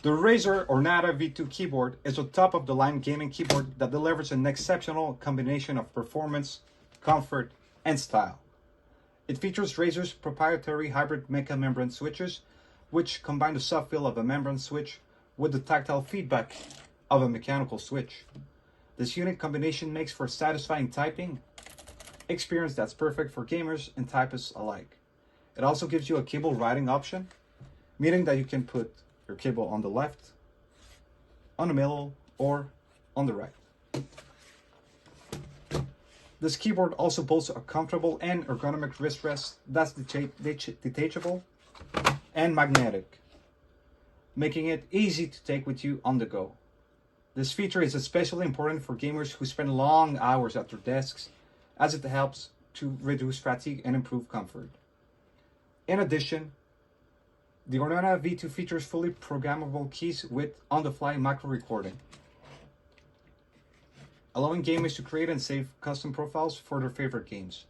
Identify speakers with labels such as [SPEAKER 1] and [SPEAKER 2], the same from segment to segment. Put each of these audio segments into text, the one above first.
[SPEAKER 1] The Razer Ornata V2 keyboard is a top-of-the-line gaming keyboard that delivers an exceptional combination of performance, comfort, and style. It features Razer's proprietary hybrid mecha membrane switches, which combine the soft feel of a membrane switch with the tactile feedback of a mechanical switch. This unique combination makes for satisfying typing experience that's perfect for gamers and typists alike. It also gives you a cable riding option, meaning that you can put your cable on the left, on the middle, or on the right. This keyboard also boasts a comfortable and ergonomic wrist rest that's detachable and magnetic, making it easy to take with you on the go. This feature is especially important for gamers who spend long hours at their desks, as it helps to reduce fatigue and improve comfort. In addition, the Ornata V2 features fully programmable keys with on-the-fly macro recording, allowing gamers to create and save custom profiles for their favorite games.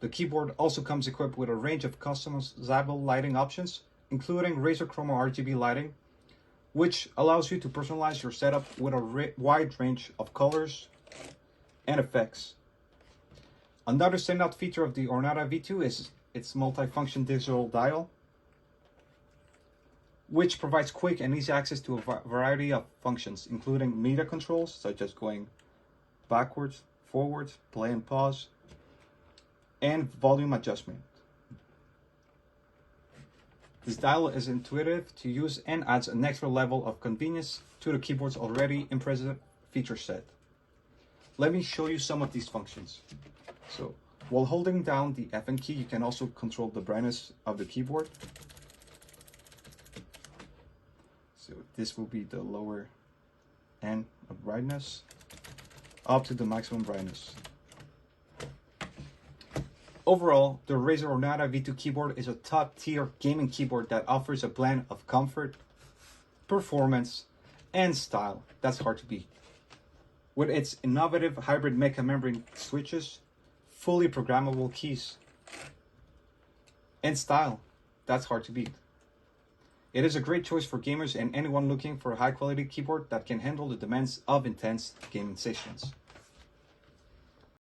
[SPEAKER 1] The keyboard also comes equipped with a range of customizable lighting options, including Razer Chroma RGB lighting, which allows you to personalize your setup with a wide range of colors and effects. Another standout feature of the Ornata V2 is its multifunction digital dial, which provides quick and easy access to a variety of functions, including media controls, such as going backwards, forwards, play and pause, and volume adjustment. This dial is intuitive to use and adds an extra level of convenience to the keyboard's already impressive feature set. Let me show you some of these functions. So, while holding down the F key, you can also control the brightness of the keyboard. So this will be the lower end of brightness, up to the maximum brightness. Overall, the Razer Ornata V2 keyboard is a top-tier gaming keyboard that offers a blend of comfort, performance, and style that's hard to beat. With its innovative hybrid mecha membrane switches, fully programmable keys, and style that's hard to beat. It is a great choice for gamers and anyone looking for a high-quality keyboard that can handle the demands of intense gaming sessions.